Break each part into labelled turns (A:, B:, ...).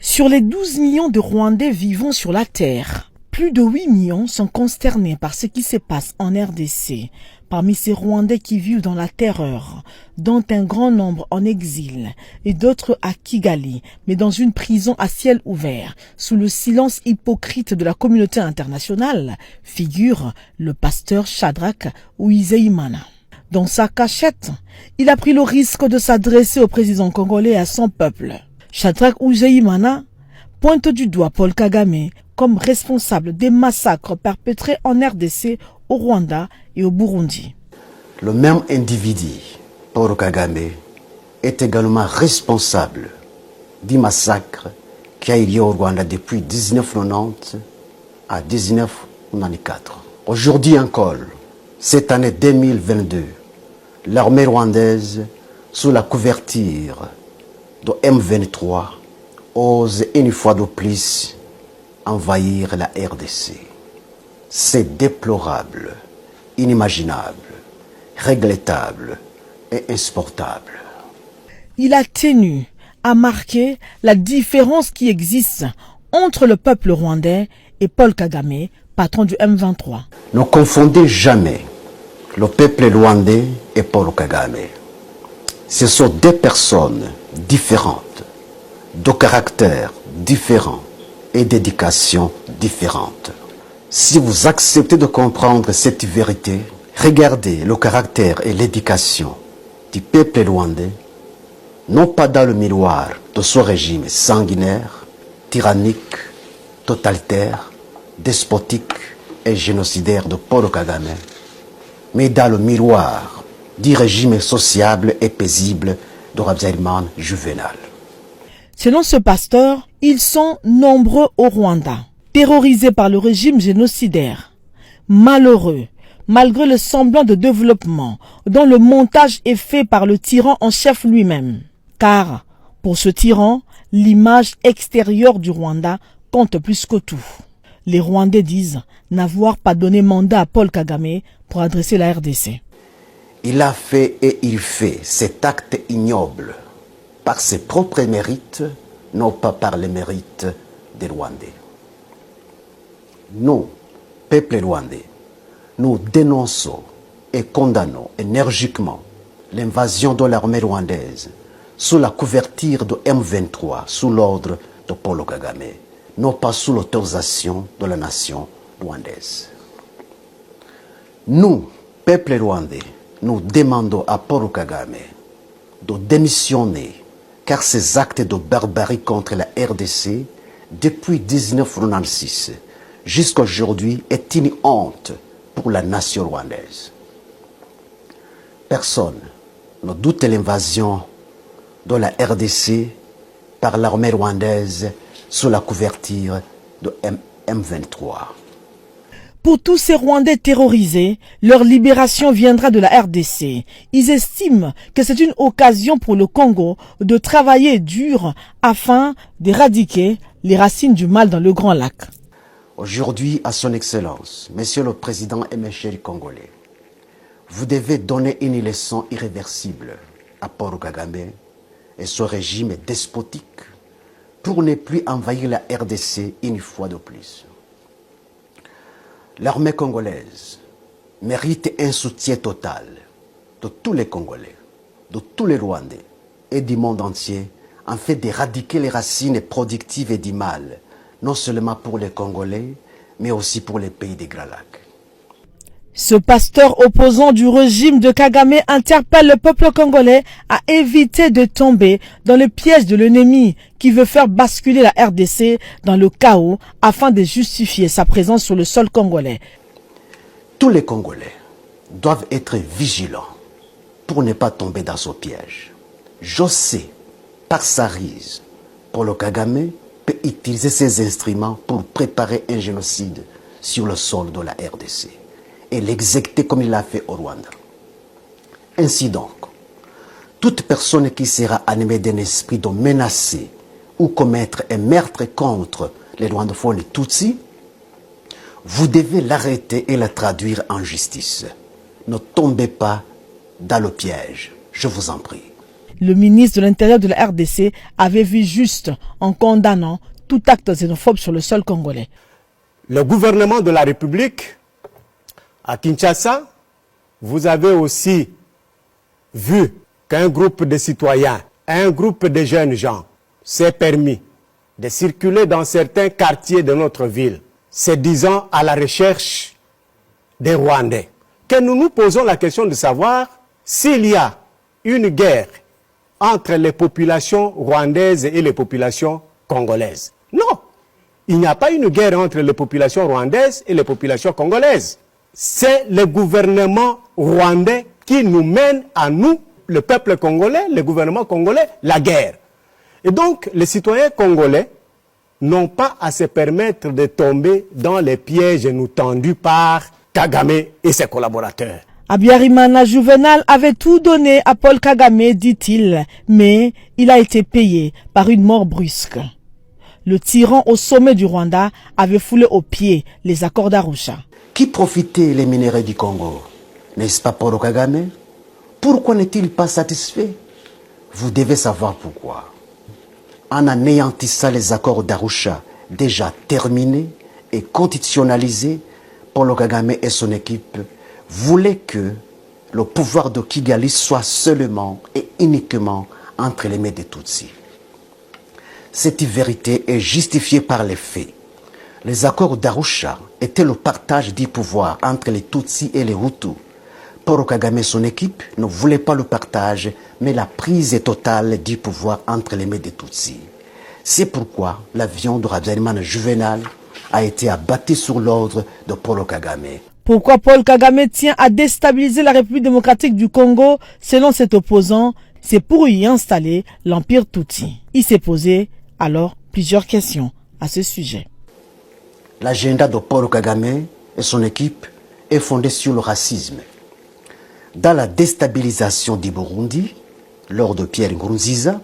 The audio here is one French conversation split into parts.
A: Sur les 12 millions de Rwandais vivant sur la terre, plus de 8 millions sont consternés par ce qui se passe en RDC. Parmi ces Rwandais qui vivent dans la terreur, dont un grand nombre en exil et d'autres à Kigali, mais dans une prison à ciel ouvert, sous le silence hypocrite de la communauté internationale, figure le pasteur Shadrach Uwizeyimana. Dans sa cachette, il a pris le risque de s'adresser au président congolais et à son peuple. Shadrach Uwizeyimana pointe du doigt Paul Kagame comme responsable des massacres perpétrés en RDC, au Rwanda et au Burundi.
B: Le même individu, Paul Kagame, est également responsable du massacre qui a eu lieu au Rwanda depuis 1990 à 1994. Aujourd'hui encore, cette année 2022, l'armée rwandaise, sous la couverture de M23, ose une fois de plus envahir la RDC. C'est déplorable, inimaginable, regrettable et insupportable.
A: Il a tenu à marquer la différence qui existe entre le peuple rwandais et Paul Kagame, patron du M23.
B: Ne confondez jamais le peuple rwandais et Paul Kagame. Ce sont deux personnes différentes, de caractères différents et d'éducation différente. Si vous acceptez de comprendre cette vérité, regardez le caractère et l'éducation du peuple rwandais, non pas dans le miroir de ce régime sanguinaire, tyrannique, totalitaire, despotique et génocidaire de Paul Kagame, mais dans le miroir du régime sociable et paisible de Habyarimana Juvenal.
A: Selon ce pasteur, ils sont nombreux au Rwanda, terrorisés par le régime génocidaire, malheureux, malgré le semblant de développement dont le montage est fait par le tyran en chef lui-même. Car, pour ce tyran, l'image extérieure du Rwanda compte plus que tout. Les Rwandais disent n'avoir pas donné mandat à Paul Kagame pour adresser la RDC.
B: Il a fait et il fait cet acte ignoble par ses propres mérites, non pas par les mérites des Rwandais. Nous, peuple rwandais, nous dénonçons et condamnons énergiquement l'invasion de l'armée rwandaise sous la couverture de M23, sous l'ordre de Paul Kagame, non pas sous l'autorisation de la nation rwandaise. Nous, peuple rwandais, nous demandons à Paul Kagame de démissionner car ces actes de barbarie contre la RDC depuis 1996 jusqu'à aujourd'hui est une honte pour la nation rwandaise. Personne ne doute l'invasion de la RDC par l'armée rwandaise sous la couverture de M23.
A: Pour tous ces Rwandais terrorisés, leur libération viendra de la RDC. Ils estiment que c'est une occasion pour le Congo de travailler dur afin d'éradiquer les racines du mal dans le Grand Lac.
B: Aujourd'hui, à son Excellence, Monsieur le Président et mes chers Congolais, vous devez donner une leçon irréversible à Paul Kagame et son régime despotique pour ne plus envahir la RDC une fois de plus. L'armée congolaise mérite un soutien total de tous les Congolais, de tous les Rwandais et du monde entier afin d'éradiquer les racines productives et du mal, non seulement pour les Congolais, mais aussi pour les pays des Grands Lacs.
A: Ce pasteur opposant du régime de Kagame interpelle le peuple congolais à éviter de tomber dans le piège de l'ennemi qui veut faire basculer la RDC dans le chaos afin de justifier sa présence sur le sol congolais.
B: Tous les Congolais doivent être vigilants pour ne pas tomber dans ce piège. Je sais, par sa ruse, Paul Kagame peut utiliser ces instruments pour préparer un génocide sur le sol de la RDC et l'exécuter comme il l'a fait au Rwanda. Ainsi donc, toute personne qui sera animée d'un esprit de menacer ou commettre un meurtre contre les Rwandophones et Tutsis, vous devez l'arrêter et la traduire en justice. Ne tombez pas dans le piège, je vous en prie.
A: Le ministre de l'Intérieur de la RDC avait vu juste en condamnant tout acte xénophobe sur le sol congolais.
C: Le gouvernement de la République, à Kinshasa, vous avez aussi vu qu'un groupe de citoyens, un groupe de jeunes gens s'est permis de circuler dans certains quartiers de notre ville, se disant à la recherche des Rwandais. Que nous nous posons la question de savoir s'il y a une guerre entre les populations rwandaises et les populations congolaises. Non, il n'y a pas une guerre entre les populations rwandaises et les populations congolaises. C'est le gouvernement rwandais qui nous mène à nous, le peuple congolais, le gouvernement congolais, la guerre. Et donc, les citoyens congolais n'ont pas à se permettre de tomber dans les pièges nous tendus par Kagame et ses collaborateurs.
A: Habyarimana Juvenal avait tout donné à Paul Kagame, dit-il, mais il a été payé par une mort brusque. Le tyran au sommet du Rwanda avait foulé aux pieds les accords d'Arusha.
B: Qui profitait les minéraux du Congo? N'est-ce pas Paul Kagame? Pourquoi n'est-il pas satisfait? Vous devez savoir pourquoi. En anéantissant les accords d'Arusha déjà terminés et conditionnalisés, Paul Kagame et son équipe voulaient que le pouvoir de Kigali soit seulement et uniquement entre les mains des Tutsis. Cette vérité est justifiée par les faits. Les accords d'Arusha étaient le partage du pouvoir entre les Tutsis et les Hutus. Paul Kagame et son équipe ne voulaient pas le partage, mais la prise totale du pouvoir entre les mains des Tutsis. C'est pourquoi l'avion de Habyarimana Juvenal a été abattu sur l'ordre de Paul Kagame.
A: Pourquoi Paul Kagame tient à déstabiliser la République démocratique du Congo? Selon cet opposant, c'est pour y installer l'empire Tutsi. Il s'est posé alors plusieurs questions à ce sujet.
B: L'agenda de Paul Kagame et son équipe est fondé sur le racisme. Dans la déstabilisation du Burundi, lors de Pierre Nkurunziza,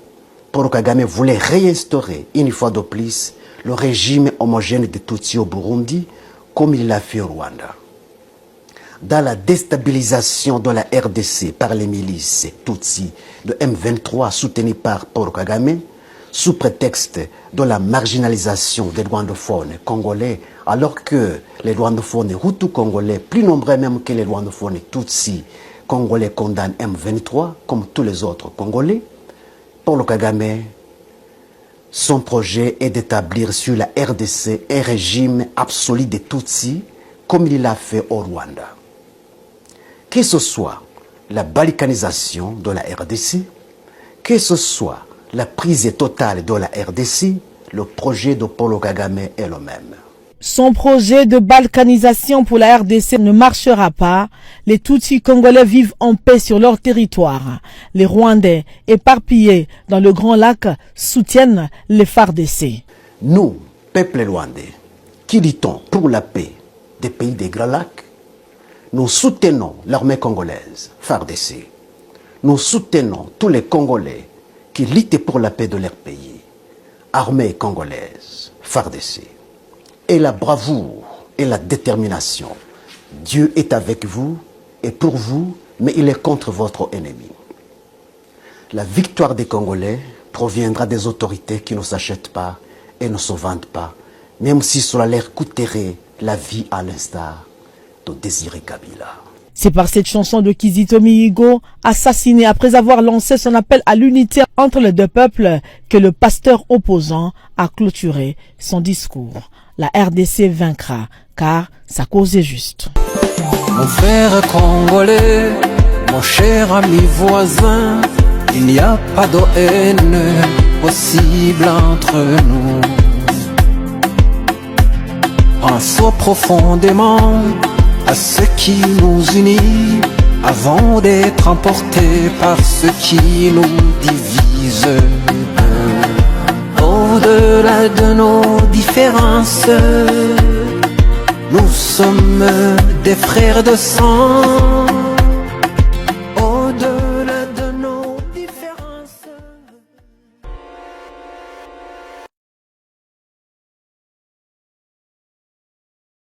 B: Paul Kagame voulait réinstaurer une fois de plus le régime homogène des Tutsis au Burundi, comme il l'a fait au Rwanda. Dans la déstabilisation de la RDC par les milices Tutsis de M23 soutenues par Paul Kagame, sous prétexte de la marginalisation des rwandophones congolais, alors que les rwandophones hutus congolais, plus nombreux même que les rwandophones Tutsis congolais, condamnent M23 comme tous les autres Congolais, Paul Kagame, son projet est d'établir sur la RDC un régime absolu des Tutsis, comme il l'a fait au Rwanda. Que ce soit la balkanisation de la RDC, que ce soit la prise totale de la RDC, le projet de Paul Kagame est le même.
A: Son projet de balkanisation pour la RDC ne marchera pas. Les Tutsis congolais vivent en paix sur leur territoire. Les Rwandais, éparpillés dans le Grand Lac, soutiennent les FARDC.
B: Nous, peuple rwandais, qui luttons pour la paix des pays des Grands Lacs, nous soutenons l'armée congolaise, FARDC. Nous soutenons tous les Congolais qui luttent pour la paix de leur pays, armée congolaise, FARDC. Et la bravoure et la détermination. Dieu est avec vous et pour vous, mais il est contre votre ennemi. La victoire des Congolais proviendra des autorités qui ne s'achètent pas et ne se vendent pas, même si cela leur coûterait la vie à l'instar de Désiré Kabila.
A: C'est par cette chanson de Kizito Mihigo, assassiné après avoir lancé son appel à l'unité entre les deux peuples, que le pasteur opposant a clôturé son discours. La RDC vaincra, car sa cause est juste.
D: Mon frère congolais, mon cher ami voisin, il n'y a pas de haine possible entre nous. Pensons profondément à ce qui nous unit, avant d'être emportés par ce qui nous divise. Au-delà de nos différences, nous sommes des frères de sang.